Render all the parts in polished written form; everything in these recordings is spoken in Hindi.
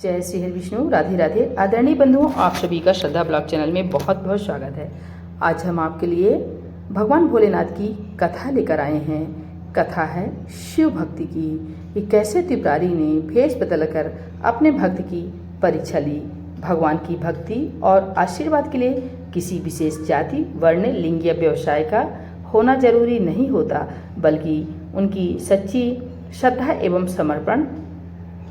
जय श्री हरि विष्णु, राधे राधे। आदरणीय बंधुओं, आप सभी का श्रद्धा ब्लॉग चैनल में बहुत बहुत स्वागत है। आज हम आपके लिए भगवान भोलेनाथ की कथा लेकर आए हैं। कथा है शिव भक्ति की, कि कैसे त्रिपुरारी ने भेष बदलकर अपने भक्त की परीक्षा ली। भगवान की भक्ति और आशीर्वाद के लिए किसी विशेष जाति, वर्ण, लिंग या व्यवसाय का होना जरूरी नहीं होता, बल्कि उनकी सच्ची श्रद्धा एवं समर्पण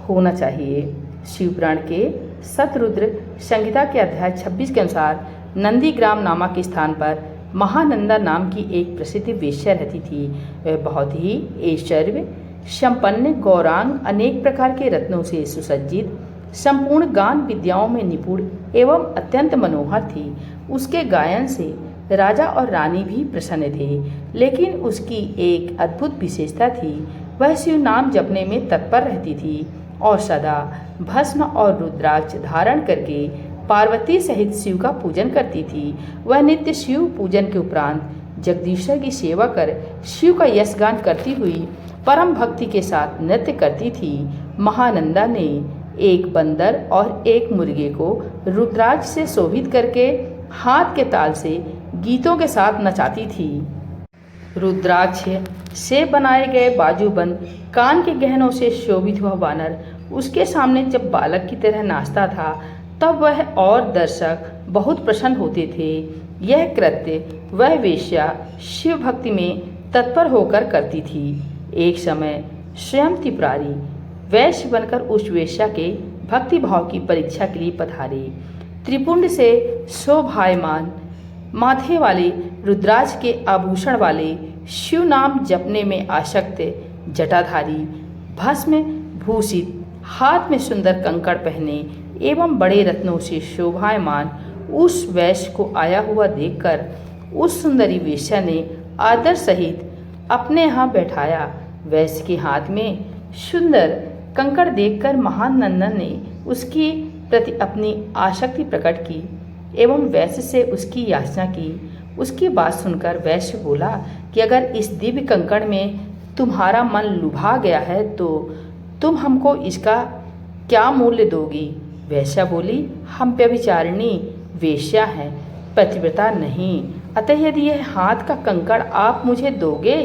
होना चाहिए। शिवपुराण के शतरुद्र संहिता के अध्याय 26 के अनुसार नंदीग्राम नामक स्थान पर महानंदा नाम की एक प्रसिद्ध वेश्या रहती थी। वह बहुत ही ऐश्वर्य संपन्न, गौरांग, अनेक प्रकार के रत्नों से सुसज्जित, संपूर्ण गान विद्याओं में निपुण एवं अत्यंत मनोहर थी। उसके गायन से राजा और रानी भी प्रसन्न थे, लेकिन उसकी एक अद्भुत विशेषता थी। वह शिव नाम जपने में तत्पर रहती थी और सदा भस्म और रुद्राक्ष धारण करके पार्वती सहित शिव का पूजन करती थी। वह नित्य शिव पूजन के उपरांत जगदीश्वर की सेवा कर शिव का यश गान करती हुई परम भक्ति के साथ नृत्य करती थी। महानंदा ने एक बंदर और एक मुर्गे को रुद्राक्ष से शोभित करके हाथ के ताल से गीतों के साथ नचाती थी। रुद्राक्ष से बनाए गए बाजूबंद कान के गहनों से शोभित हुआ वानर उसके सामने जब बालक की तरह नाचता था, तब वह और दर्शक बहुत प्रसन्न होते थे। यह कृत्य वह वेश्या शिव भक्ति में तत्पर होकर करती थी। एक समय स्वयं त्रिपुरारी वैश्य बनकर उस वेश्या के भक्ति भाव की परीक्षा के लिए पधारे। त्रिपुंड से शोभायमान माथे वाले, रुद्राक्ष के आभूषण वाले, शिव नाम जपने में आसक्त, जटाधारी, भस्म भूषित, हाथ में सुंदर कंकड़ पहने एवं बड़े रत्नों से शोभायमान उस वैश्य को आया हुआ देखकर उस सुंदरी वेश्या ने आदर सहित अपने यहाँ बैठाया। वैश्य के हाथ में सुंदर कंकड़ देखकर महानंदा ने उसकी प्रति अपनी आसक्ति प्रकट की एवं वैश्य से उसकी याचना की। उसकी बात सुनकर वैश्य बोला कि अगर इस दिव्य कंकड़ में तुम्हारा मन लुभा गया है तो तुम हमको इसका क्या मूल्य दोगी? वैश्या बोली, हम व्यभिचारिणी वेश्या हैं, पतिव्रता नहीं, अतः यदि यह हाथ का कंकड़ आप मुझे दोगे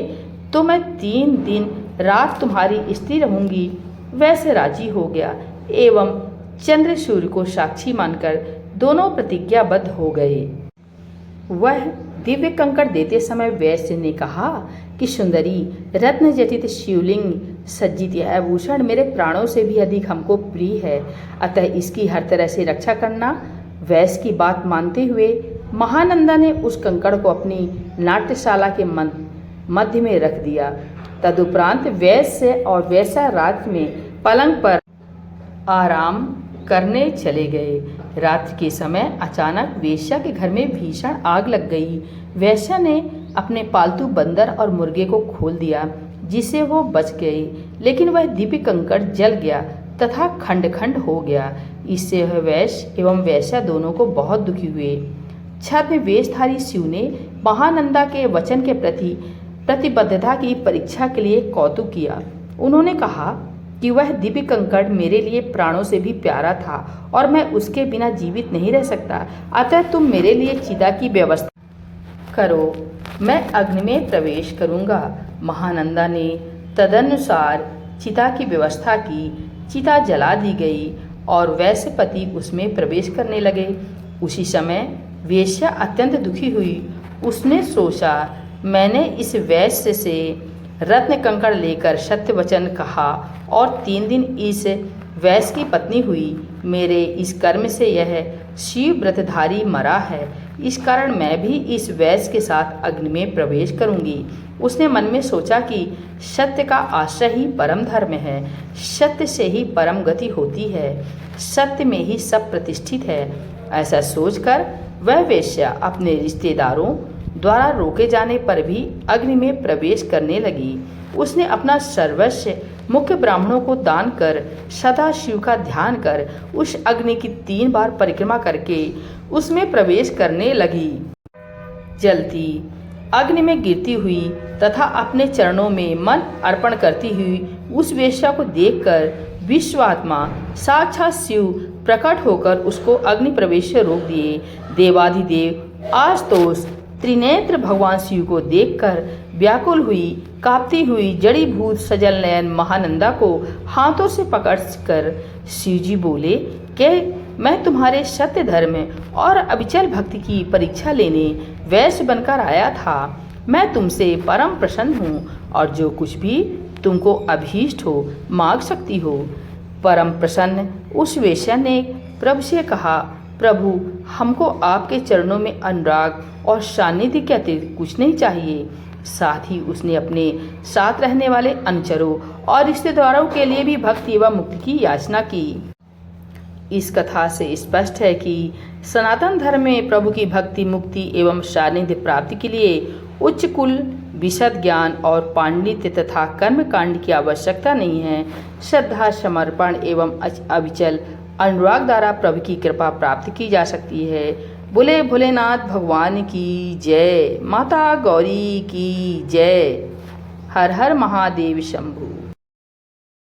तो मैं 3 दिन रात तुम्हारी स्त्री रहूंगी। वैसे राजी हो गया एवं चंद्र सूर्य को साक्षी मानकर दोनों प्रतिज्ञाबद्ध हो गए। वह दिव्य कंकड़ देते समय वैश्य ने कहा कि सुंदरी, रत्न जटित शिवलिंग सज्जित यह आभूषण मेरे प्राणों से भी अधिक हमको प्रिय है, अतः इसकी हर तरह से रक्षा करना। वैश्य की बात मानते हुए महानंदा ने उस कंकड़ को अपनी नाट्यशाला के मध्य में रख दिया। तदुपरांत वैश्य और वैश्या रात में पलंग पर आराम करने चले गए। रात्रि के समय अचानक वेश्या के घर में भीषण आग लग गई। वेश्या ने अपने पालतू बंदर और मुर्गे को खोल दिया, जिससे वो बच गई, लेकिन वह दिव्य कंकड़ जल गया तथा खंड खंड हो गया। इससे वह वैश्य एवं वेश्या दोनों को बहुत दुखी हुए। छद्म वेशधारी शिव ने महानंदा के वचन के प्रति प्रतिबद्धता की परीक्षा के लिए कौतुक किया। उन्होंने कहा कि वह दिव्य कंकड़ मेरे लिए प्राणों से भी प्यारा था और मैं उसके बिना जीवित नहीं रह सकता, अतः तुम मेरे लिए चिता की व्यवस्था करो, मैं अग्नि में प्रवेश करूंगा। महानंदा ने तदनुसार चिता की व्यवस्था की। चिता जला दी गई और वैश्यपति उसमें प्रवेश करने लगे। उसी समय वेश्या अत्यंत दुखी हुई। उसने सोचा, मैंने इस वैश्य से रत्न कंकड़ लेकर सत्य वचन कहा और 3 दिन इस वैश्य की पत्नी हुई। मेरे इस कर्म से यह शिव व्रतधारी मरा है, इस कारण मैं भी इस वैश्य के साथ अग्नि में प्रवेश करूंगी। उसने मन में सोचा कि सत्य का आश्रय ही परम धर्म है, सत्य से ही परम गति होती है, सत्य में ही सब प्रतिष्ठित है। ऐसा सोचकर वह वेश्या अपने रिश्तेदारों द्वारा रोके जाने पर भी अग्नि में प्रवेश करने लगी। उसने अपना सर्वस्व मुख्य ब्राह्मणों को दान कर सदा शिव का ध्यान कर उस अग्नि की 3 बार परिक्रमा करके उसमें प्रवेश करने लगी। जलती अग्नि में गिरती हुई तथा अपने चरणों में मन अर्पण करती हुई उस वेश्या को देखकर विश्वात्मा साक्षात शिव प्रकट होकर उसको अग्नि प्रवेश से रोक दिए। देवाधिदेव आशुतोष त्रिनेत्र भगवान शिव को देखकर व्याकुल हुई, कांपती हुई जड़ी भूत सजल नयन महानंदा को हाथों से पकड़कर शिव जी बोले कि मैं तुम्हारे सत्य धर्म और अविचल भक्ति की परीक्षा लेने वैश्य बनकर आया था। मैं तुमसे परम प्रसन्न हूँ और जो कुछ भी तुमको अभीष्ट हो मांग सकती हो। परम प्रसन्न उस वेश्या ने प्रभु से कहा, प्रभु हमको आपके चरणों में अनुराग और सानिध्य के अतिरिक्त कुछ नहीं चाहिए। साथ ही उसने अपने साथ रहने वाले अनुचरों और रिश्तेदारों के लिए भी भक्ति एवं मुक्ति की याचना की। इस कथा से स्पष्ट है कि सनातन धर्म में प्रभु की भक्ति, मुक्ति एवं सानिध्य प्राप्ति के लिए उच्च कुल, विशद ज्ञान और पांडित्य तथा कर्म कांड की आवश्यकता नहीं है। श्रद्धा, समर्पण एवं अविचल अनुराग द्वारा प्रभु की कृपा प्राप्त की जा सकती है। बोले भोलेनाथ भगवान की जय, माता गौरी की जय। हर हर महादेव शंभु।